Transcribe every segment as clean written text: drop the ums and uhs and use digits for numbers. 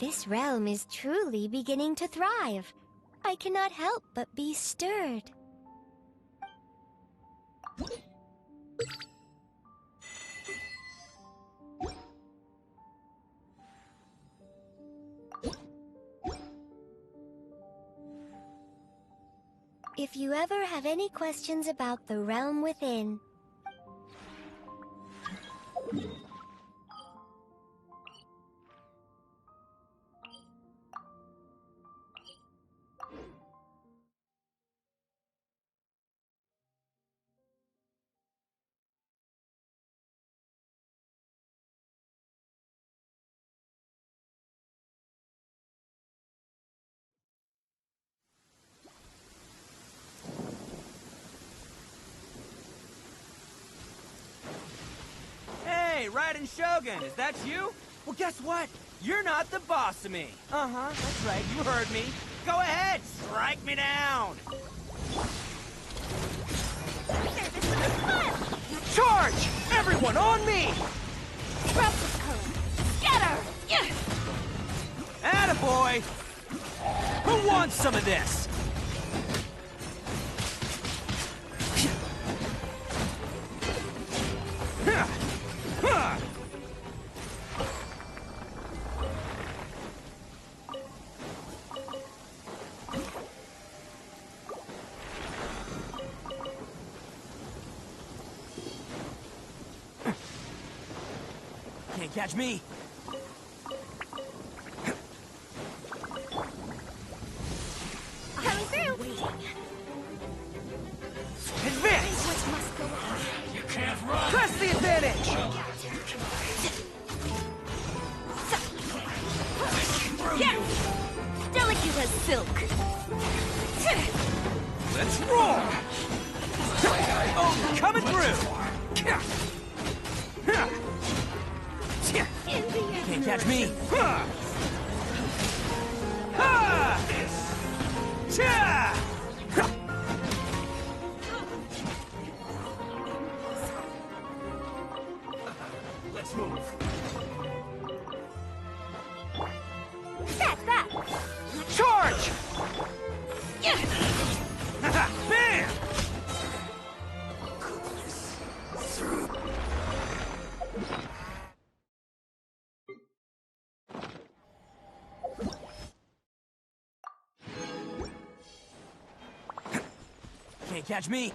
This realm is truly beginning to thrive. I cannot help but be stirred. If you ever have any questions about the realm within, Hey, Raiden Shogun, is that you? Well, guess what? You're not the boss of me. Uh-huh, that's right, you heard me. Go ahead, strike me down! Charge! Everyone on me! scatter! Attaboy! Who wants some of this? Can't catch me. Coming through! Advance! Must go on. You can't run! Press the advantage! Get! Delicate as silk. Let's roll! Oh, coming through! Can't catch me! Let's move. That's that! Charge! Bam! Can't catch me.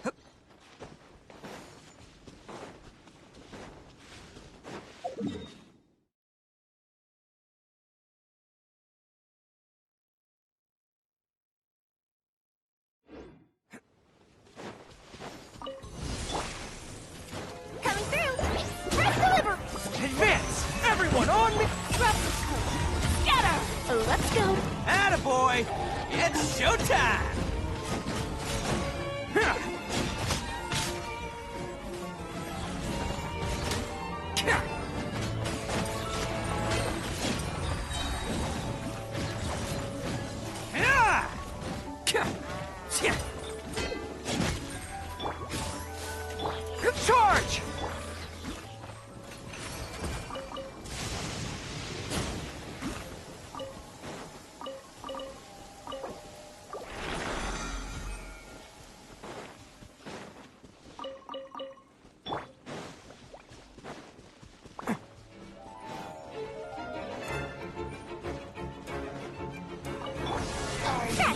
Coming through! Press deliver! Advance! Everyone on me! Scatter! Let's go! Attaboy! It's showtime! Charge!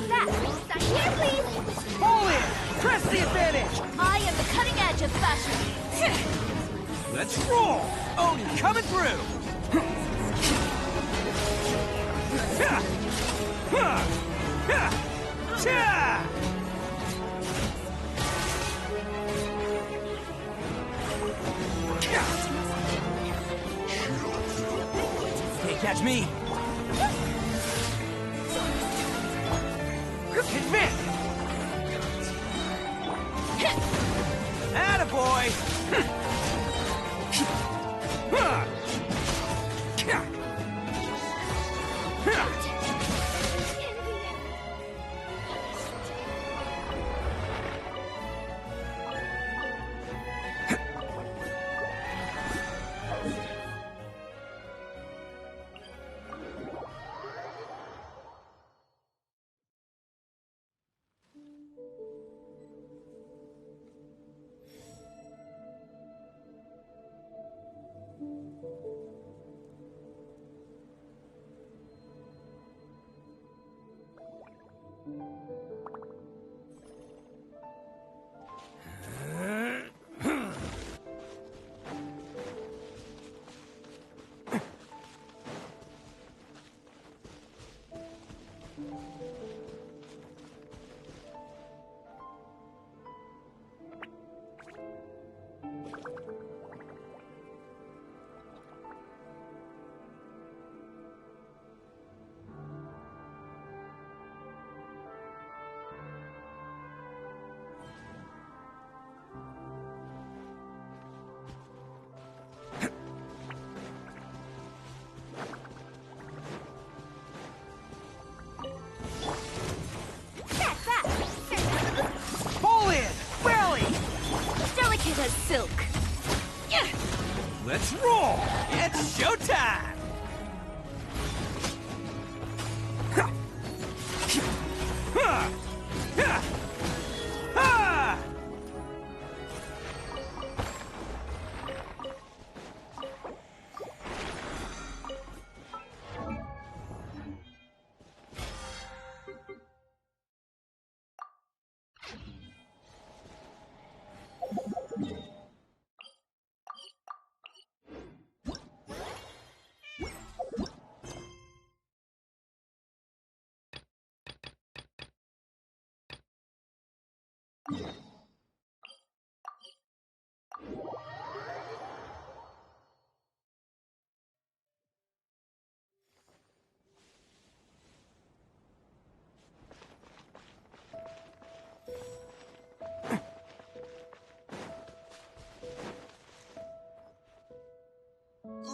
That! Here, please! Pull in! Press the advantage! I am the cutting edge of fashion! Let's roll! Odin coming through! Can't catch me! Advance! Attaboy! As silk. Let's roll! It's showtime!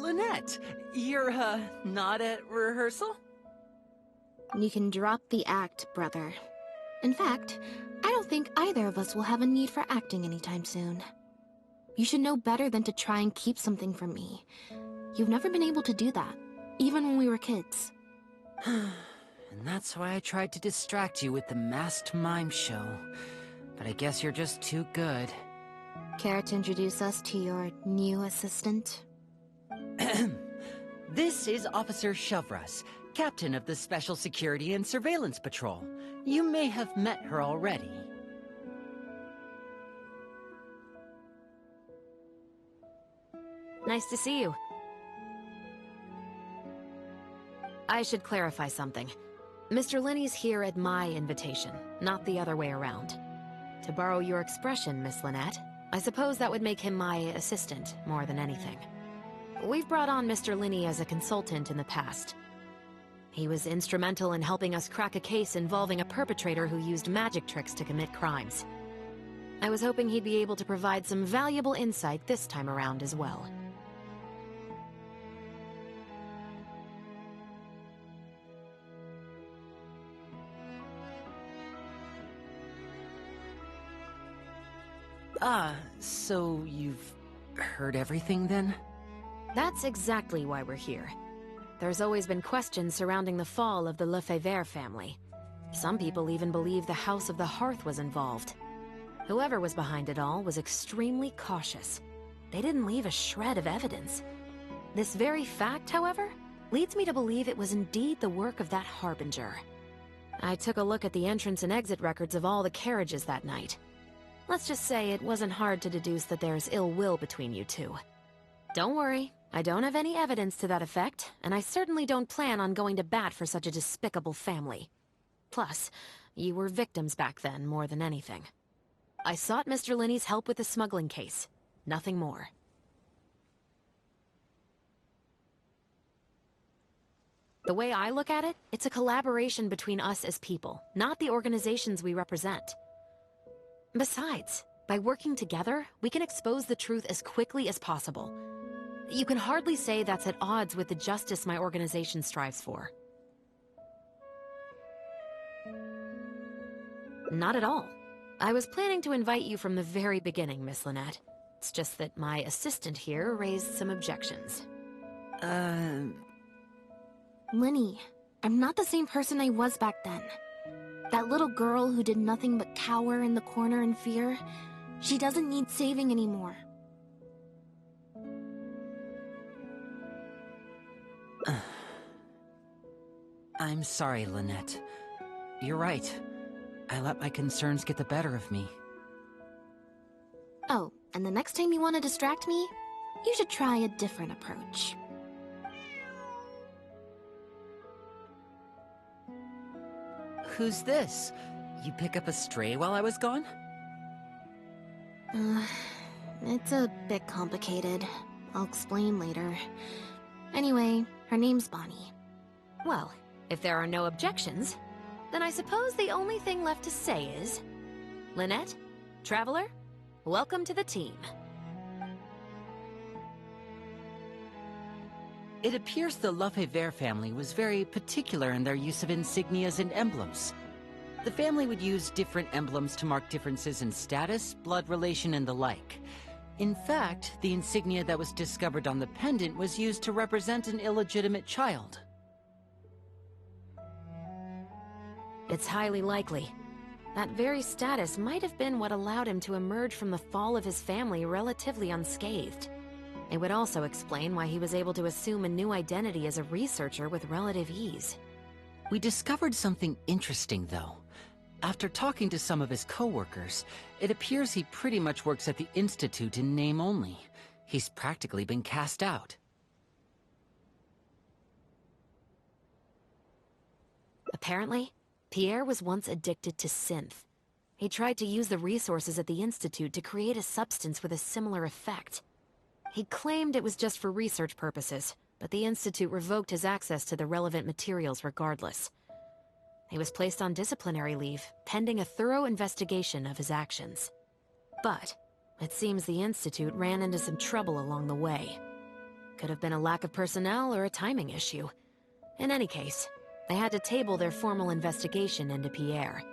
Lynette, you're, not at rehearsal? You can drop the act, brother. In fact, I don't think either of us will have a need for acting anytime soon. You should know better than to try and keep something from me. You've never been able to do that, even when we were kids. And that's why I tried to distract you with the masked mime show. But I guess you're just too good. Care to introduce us to your new assistant? This is Officer Shavras, captain of the Special Security and Surveillance Patrol. You may have met her already. Nice to see you. I should clarify something. Mr. Linney's here at my invitation, not the other way around. To borrow your expression, Miss Lynette, I suppose that would make him my assistant more than anything. We've brought on Mr. Linney as a consultant in the past. He was instrumental in helping us crack a case involving a perpetrator who used magic tricks to commit crimes. I was hoping he'd be able to provide some valuable insight this time around as well. So you've heard everything then? That's exactly why we're here. There's always been questions surrounding the fall of the Lefebvre family. Some people even believe the House of the Hearth was involved. Whoever was behind it all was extremely cautious. They didn't leave a shred of evidence. This very fact, however, leads me to believe it was indeed the work of that Harbinger. I took a look at the entrance and exit records of all the carriages that night. Let's just say it wasn't hard to deduce that there's ill will between you two. Don't worry, I don't have any evidence to that effect, and I certainly don't plan on going to bat for such a despicable family. Plus, you were victims back then more than anything. I sought Mr. Linney's help with the smuggling case. Nothing more. The way I look at it, it's a collaboration between us as people, not the organizations we represent. Besides, by working together, we can expose the truth as quickly as possible. You can hardly say that's at odds with the justice my organization strives for. Not at all. I was planning to invite you from the very beginning, Miss Lynette. It's just that my assistant here raised some objections. Linny, I'm not the same person I was back then. That little girl who did nothing but cower in the corner in fear, she doesn't need saving anymore. I'm sorry, Lynette. You're right. I let my concerns get the better of me. Oh, and the next time you want to distract me, you should try a different approach. Who's this? You pick up a stray while I was gone? It's a bit complicated. I'll explain later. Anyway, her name's Bonnie. Well, if there are no objections, then I suppose the only thing left to say is... Lynette, Traveler, welcome to the team. It appears the Lefebvre family was very particular in their use of insignias and emblems. The family would use different emblems to mark differences in status, blood relation, and the like. In fact, the insignia that was discovered on the pendant was used to represent an illegitimate child. It's highly likely. That very status might have been what allowed him to emerge from the fall of his family relatively unscathed. It would also explain why he was able to assume a new identity as a researcher with relative ease. We discovered something interesting, though. After talking to some of his co-workers, it appears he pretty much works at the Institute in name only. He's practically been cast out. Apparently, Pierre was once addicted to synth. He tried to use the resources at the Institute to create a substance with a similar effect. He claimed it was just for research purposes, but the Institute revoked his access to the relevant materials regardless. He was placed on disciplinary leave, pending a thorough investigation of his actions. But it seems the Institute ran into some trouble along the way. Could have been a lack of personnel or a timing issue. In any case, they had to table their formal investigation into Pierre.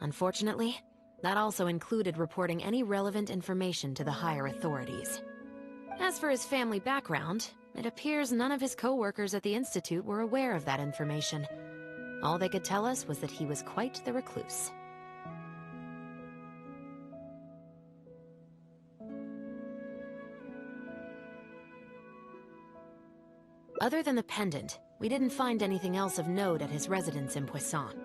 Unfortunately, that also included reporting any relevant information to the higher authorities. As for his family background, it appears none of his co-workers at the Institute were aware of that information. All they could tell us was that he was quite the recluse. Other than the pendant, we didn't find anything else of note at his residence in Poisson.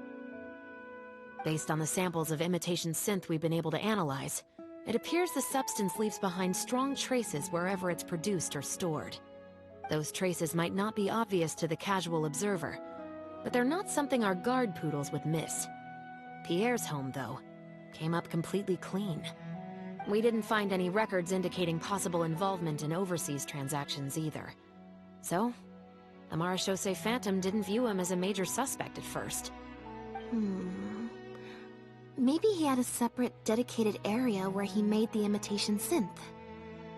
Based on the samples of imitation synth we've been able to analyze, it appears the substance leaves behind strong traces wherever it's produced or stored. Those traces might not be obvious to the casual observer, but they're not something our guard poodles would miss. Pierre's home, though, came up completely clean. We didn't find any records indicating possible involvement in overseas transactions either. So, the Marechaussee Phantom didn't view him as a major suspect at first. Maybe he had a separate, dedicated area where he made the imitation synth.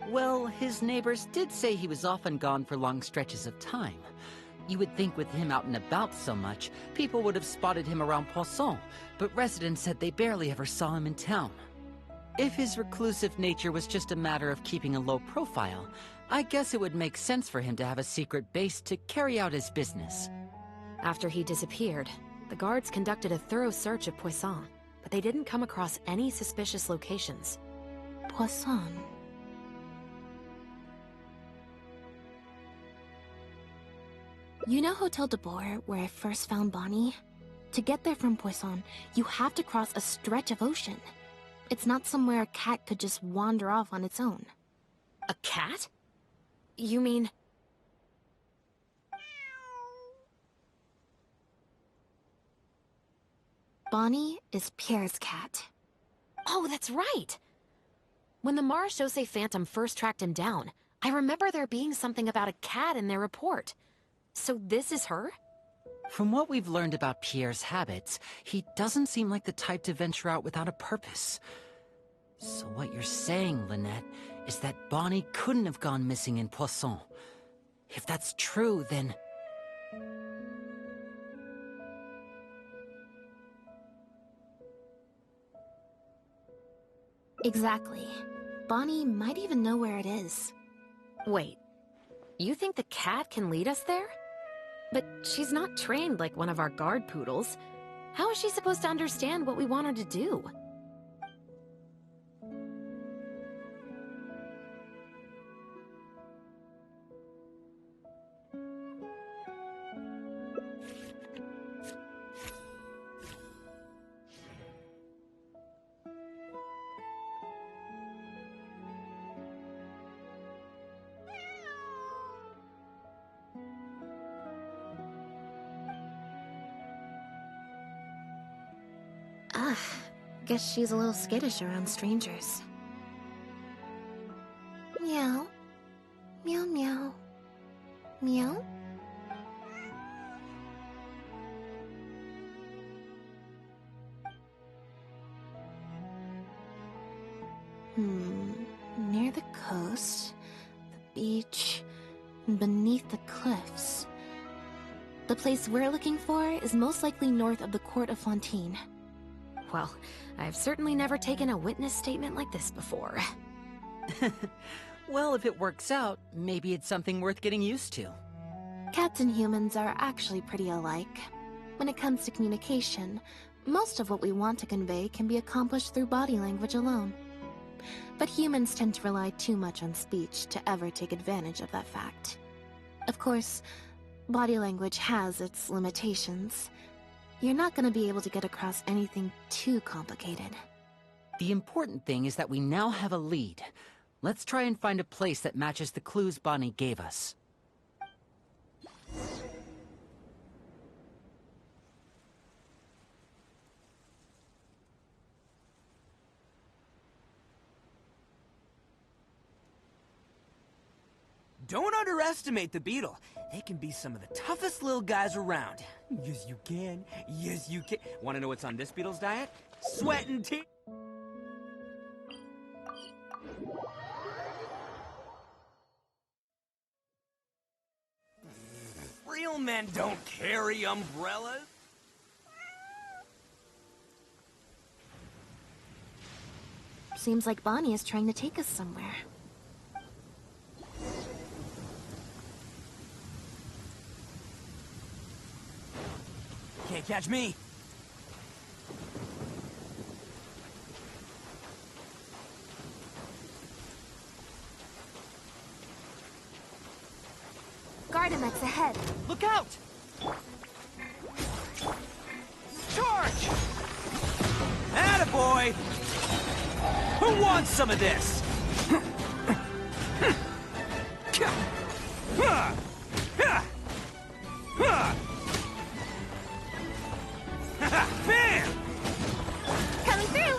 Well, his neighbors did say he was often gone for long stretches of time. You would think with him out and about so much, people would have spotted him around Poisson, but residents said they barely ever saw him in town. If his reclusive nature was just a matter of keeping a low profile, I guess it would make sense for him to have a secret base to carry out his business. After he disappeared, the guards conducted a thorough search of Poisson, but they didn't come across any suspicious locations. Poisson. You know Hotel de Boer, where I first found Bonnie? To get there from Poisson, you have to cross a stretch of ocean. It's not somewhere a cat could just wander off on its own. A cat? You mean... Bonnie is Pierre's cat. Oh, that's right! When the Marechaussee Phantom first tracked him down, I remember there being something about a cat in their report. So this is her? From what we've learned about Pierre's habits, he doesn't seem like the type to venture out without a purpose. So what you're saying, Lynette, is that Bonnie couldn't have gone missing in Poisson. If that's true, then... Exactly. Bonnie might even know where it is. Wait, you think the cat can lead us there? But she's not trained like one of our guard poodles. How is she supposed to understand what we want her to do? Guess she's a little skittish around strangers. Meow. Meow meow. Meow? Near the coast, the beach, and beneath the cliffs. The place we're looking for is most likely north of the Court of Fontaine. Well, I've certainly never taken a witness statement like this before. Well, if it works out, maybe it's something worth getting used to. Cats and humans are actually pretty alike. When it comes to communication, most of what we want to convey can be accomplished through body language alone. But humans tend to rely too much on speech to ever take advantage of that fact. Of course, body language has its limitations. You're not going to be able to get across anything too complicated. The important thing is that we now have a lead. Let's try and find a place that matches the clues Bonnie gave us. Don't underestimate the beetle. They can be some of the toughest little guys around. Yes, you can. Yes, you can. Want to know what's on this beetle's diet? Sweat and tears. Real men don't carry umbrellas. Seems like Bonnie is trying to take us somewhere. Can't catch me. Gardemex ahead. Look out! Charge! Attaboy! Who wants some of this? Bam! Coming through!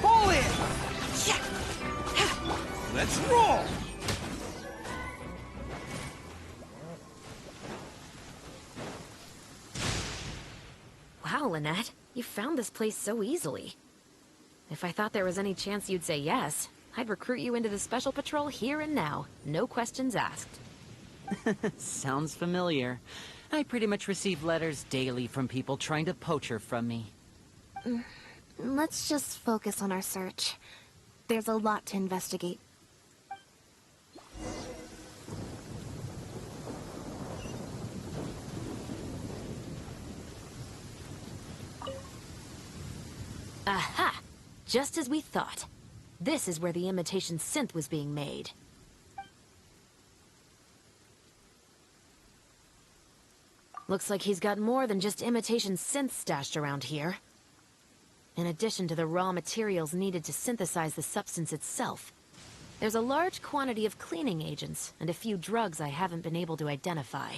Pull in! Let's roll! Wow, Lynette, you found this place so easily. If I thought there was any chance you'd say yes, I'd recruit you into the Special Patrol here and now. No questions asked. Sounds familiar. I pretty much receive letters daily from people trying to poach her from me. Let's just focus on our search. There's a lot to investigate. Aha! Just as we thought. This is where the imitation synth was being made. Looks like he's got more than just imitation synth stashed around here. In addition to the raw materials needed to synthesize the substance itself, there's a large quantity of cleaning agents and a few drugs I haven't been able to identify.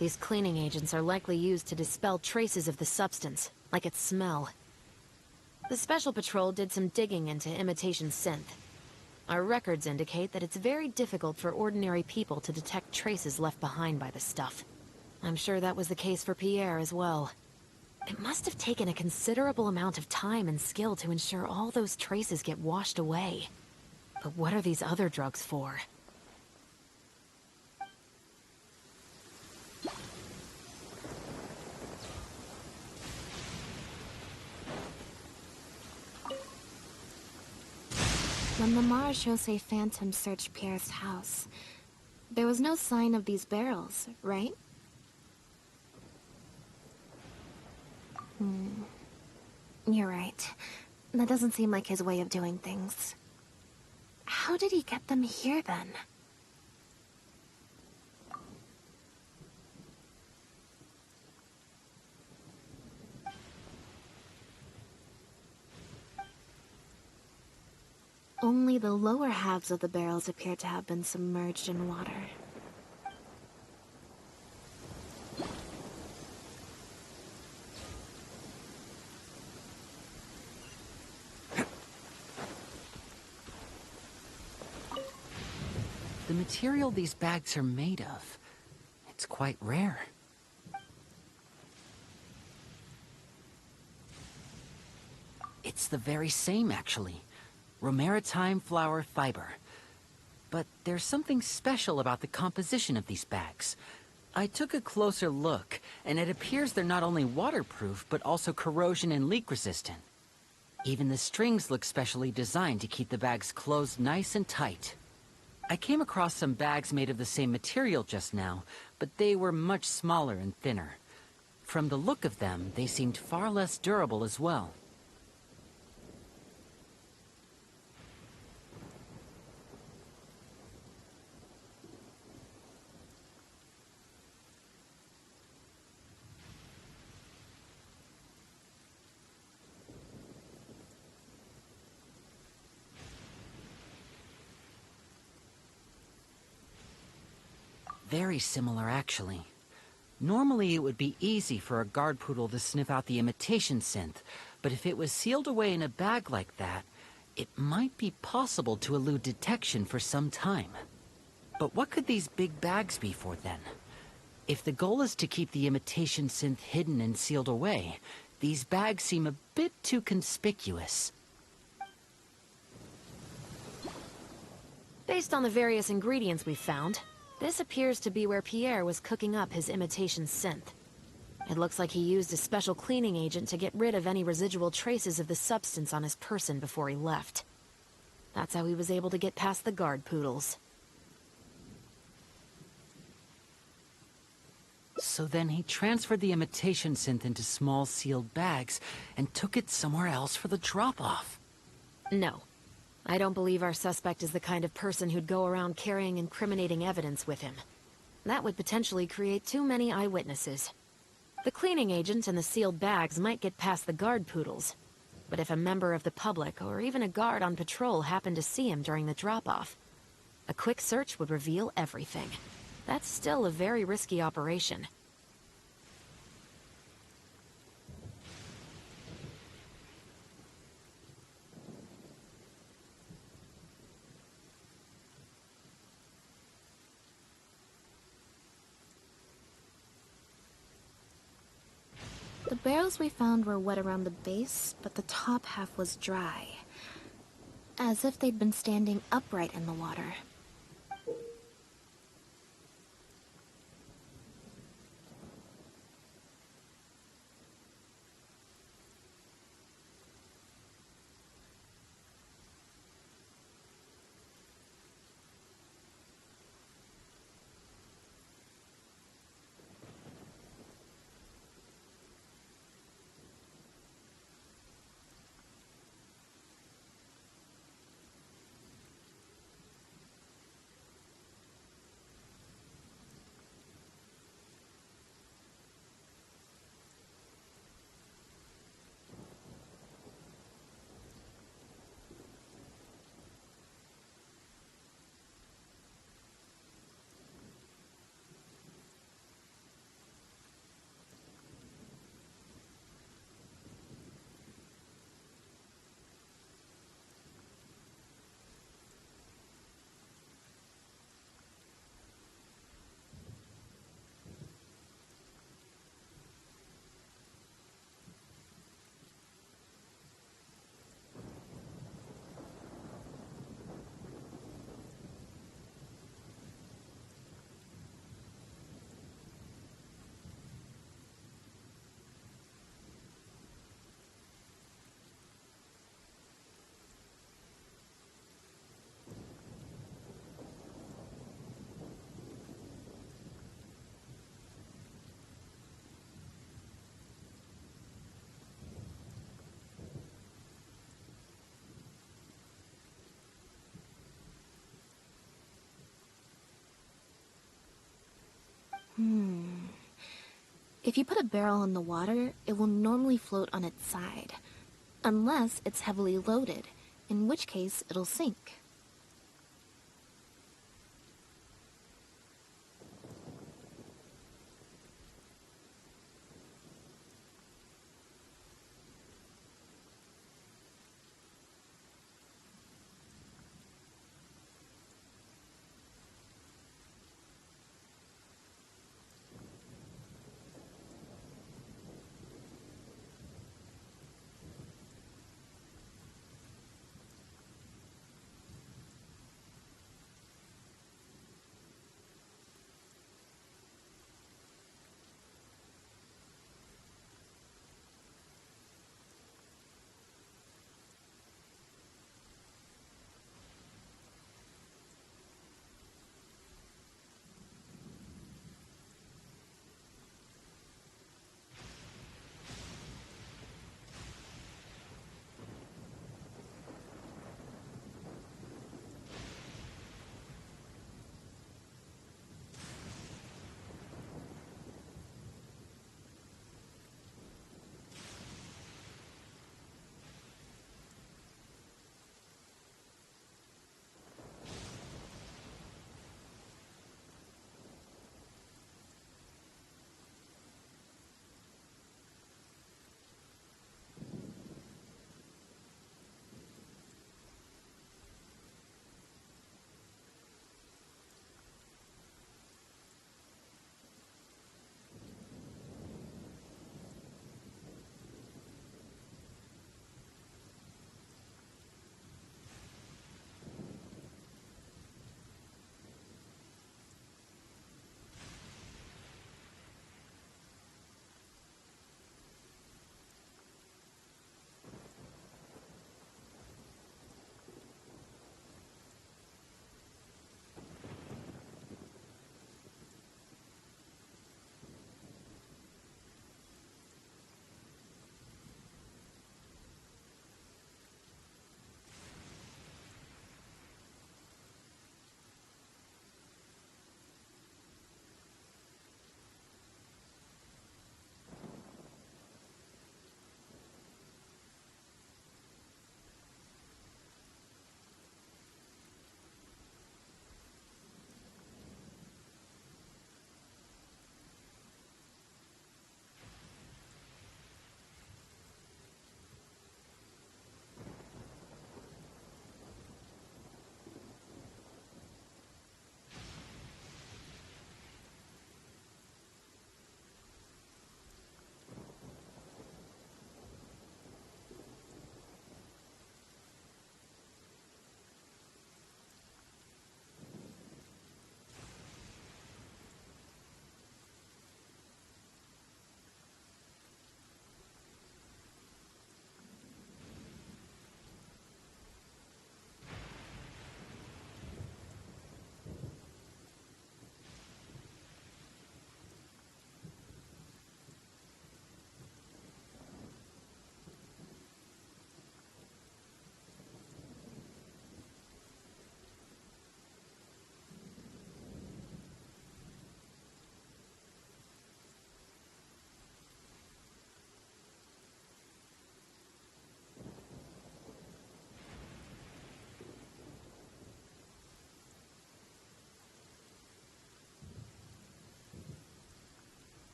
These cleaning agents are likely used to dispel traces of the substance, like its smell. The Special Patrol did some digging into imitation synth. Our records indicate that it's very difficult for ordinary people to detect traces left behind by the stuff. I'm sure that was the case for Pierre as well. It must have taken a considerable amount of time and skill to ensure all those traces get washed away. But what are these other drugs for? When the Marechaussee Phantom searched Pierre's house, there was no sign of these barrels, right? You're right. That doesn't seem like his way of doing things. How did he get them here, then? Only the lower halves of the barrels appear to have been submerged in water. the material these bags are made of, it's quite rare. It's the very same, actually. Romaritime flower fiber. But there's something special about the composition of these bags. I took a closer look, and it appears they're not only waterproof, but also corrosion and leak resistant. Even the strings look specially designed to keep the bags closed nice and tight. I came across some bags made of the same material just now, but they were much smaller and thinner. From the look of them, they seemed far less durable as well. Very similar, actually. Normally, it would be easy for a guard poodle to sniff out the imitation synth, but if it was sealed away in a bag like that, it might be possible to elude detection for some time. But what could these big bags be for then? If the goal is to keep the imitation synth hidden and sealed away, these bags seem a bit too conspicuous. Based on the various ingredients we found, this appears to be where Pierre was cooking up his imitation synth. It looks like he used a special cleaning agent to get rid of any residual traces of the substance on his person before he left. That's how he was able to get past the guard poodles. So then he transferred the imitation synth into small sealed bags and took it somewhere else for the drop-off. No. I don't believe our suspect is the kind of person who'd go around carrying incriminating evidence with him. That would potentially create too many eyewitnesses. The cleaning agent and the sealed bags might get past the guard poodles. But if a member of the public or even a guard on patrol happened to see him during the drop-off, a quick search would reveal everything. That's still a very risky operation. The barrels we found were wet around the base, but the top half was dry. As if they'd been standing upright in the water. If you put a barrel in the water, it will normally float on its side. Unless it's heavily loaded, in which case it'll sink.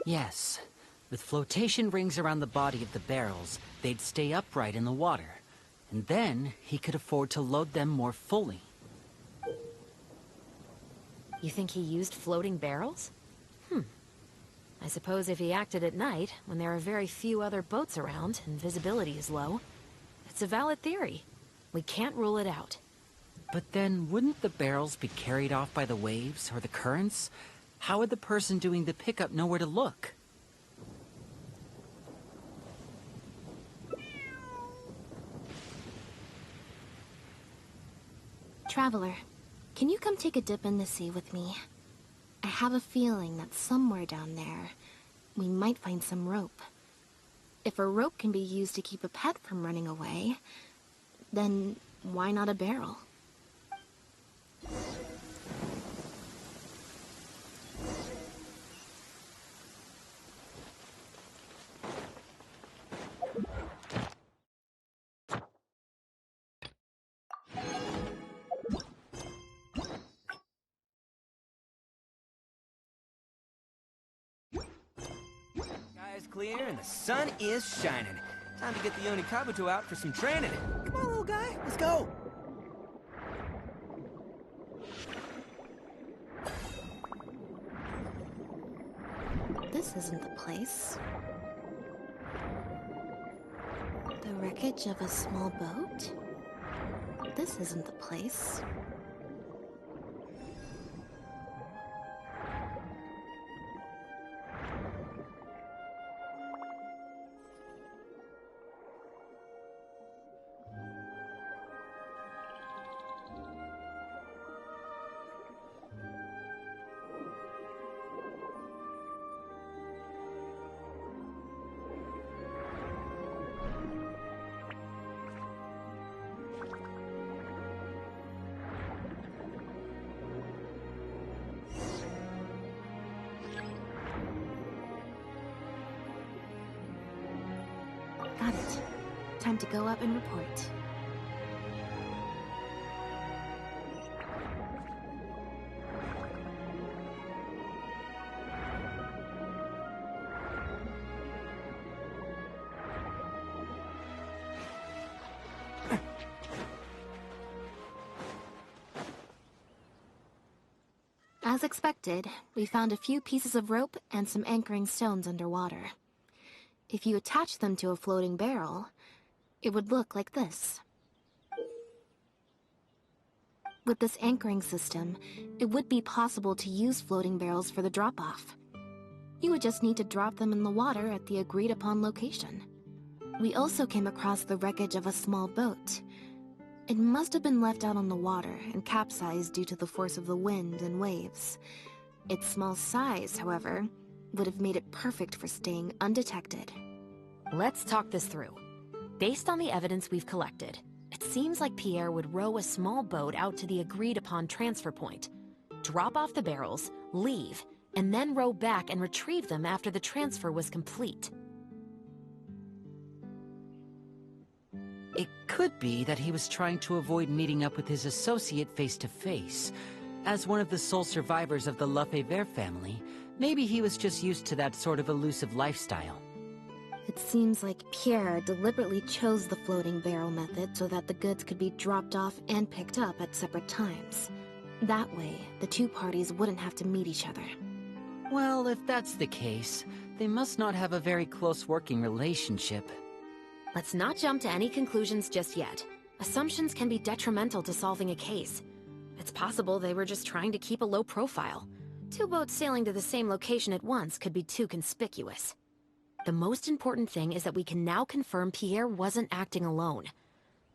Yes. With flotation rings around the body of the barrels, they'd stay upright in the water. And then he could afford to load them more fully. You think he used floating barrels? I suppose if he acted at night, when there are very few other boats around and visibility is low, it's a valid theory. We can't rule it out. But then, wouldn't the barrels be carried off by the waves or the currents? How would the person doing the pickup know where to look? Traveler, can you come take a dip in the sea with me? I have a feeling that somewhere down there, we might find some rope. If a rope can be used to keep a pet from running away, then why not a barrel? Sky's clear and the sun is shining. Time to get the Onikabuto out for some training. Come on, little guy, let's go. This isn't the place. The wreckage of a small boat? This isn't the place. Got it. Time to go up and report. As expected, we found a few pieces of rope and some anchoring stones underwater. If you attach them to a floating barrel, it would look like this. With this anchoring system, it would be possible to use floating barrels for the drop-off. You would just need to drop them in the water at the agreed-upon location. We also came across the wreckage of a small boat. It must have been left out on the water and capsized due to the force of the wind and waves. Its small size, however, would have made it perfect for staying undetected. Let's talk this through. Based on the evidence we've collected, it seems like Pierre would row a small boat out to the agreed-upon transfer point, drop off the barrels, leave, and then row back and retrieve them after the transfer was complete. It could be that he was trying to avoid meeting up with his associate face-to-face. As one of the sole survivors of the Lefebvre family, maybe he was just used to that sort of elusive lifestyle. It seems like Pierre deliberately chose the floating barrel method so that the goods could be dropped off and picked up at separate times. That way, the two parties wouldn't have to meet each other. Well, if that's the case, they must not have a very close working relationship. Let's not jump to any conclusions just yet. Assumptions can be detrimental to solving a case. It's possible they were just trying to keep a low profile. Two boats sailing to the same location at once could be too conspicuous. The most important thing is that we can now confirm Pierre wasn't acting alone.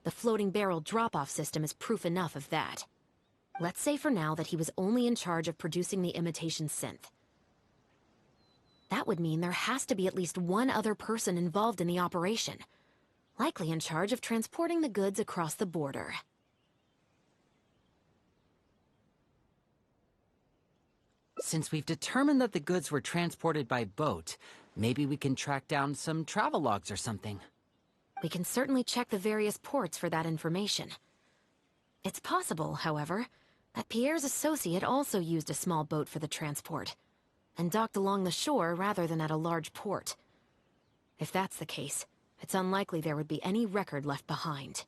The floating barrel drop-off system is proof enough of that. Let's say for now that he was only in charge of producing the imitation synth. That would mean there has to be at least one other person involved in the operation, likely in charge of transporting the goods across the border. Since we've determined that the goods were transported by boat, maybe we can track down some travel logs or something. We can certainly check the various ports for that information. It's possible, however, that Pierre's associate also used a small boat for the transport. and docked along the shore rather than at a large port. If that's the case, it's unlikely there would be any record left behind.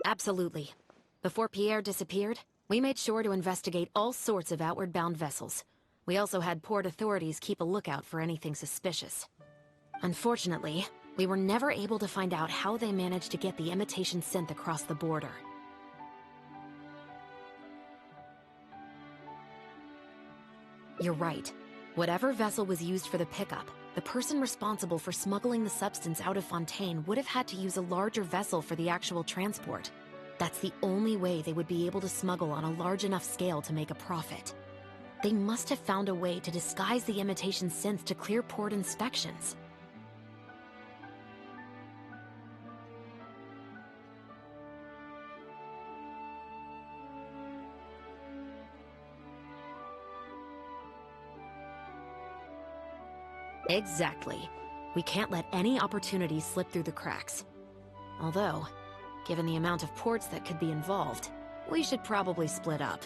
Absolutely. Before Pierre disappeared, we made sure to investigate all sorts of outward-bound vessels. We also had port authorities keep a lookout for anything suspicious. Unfortunately, we were never able to find out how they managed to get the imitation synth across the border. You're right. Whatever vessel was used for the pickup, the person responsible for smuggling the substance out of Fontaine would have had to use a larger vessel for the actual transport. That's the only way they would be able to smuggle on a large enough scale to make a profit. They must have found a way to disguise the imitation synth to clear port inspections. Exactly. We can't let any opportunities slip through the cracks. Although, given the amount of ports that could be involved, we should probably split up.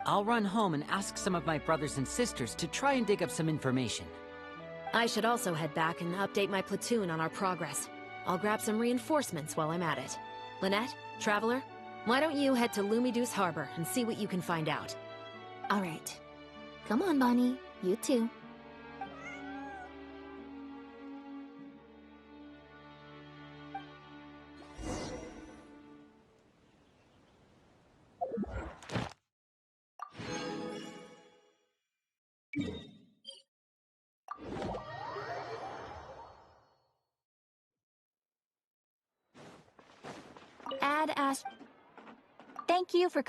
I'll run home and ask some of my brothers and sisters to try and dig up some information. I should also head back and update my platoon on our progress. I'll grab some reinforcements while I'm at it. Lynette, Traveler, why don't you head to Lumiduce Harbor and see what you can find out? All right. Come on, Bonnie. You too. Add Ash. Thank you for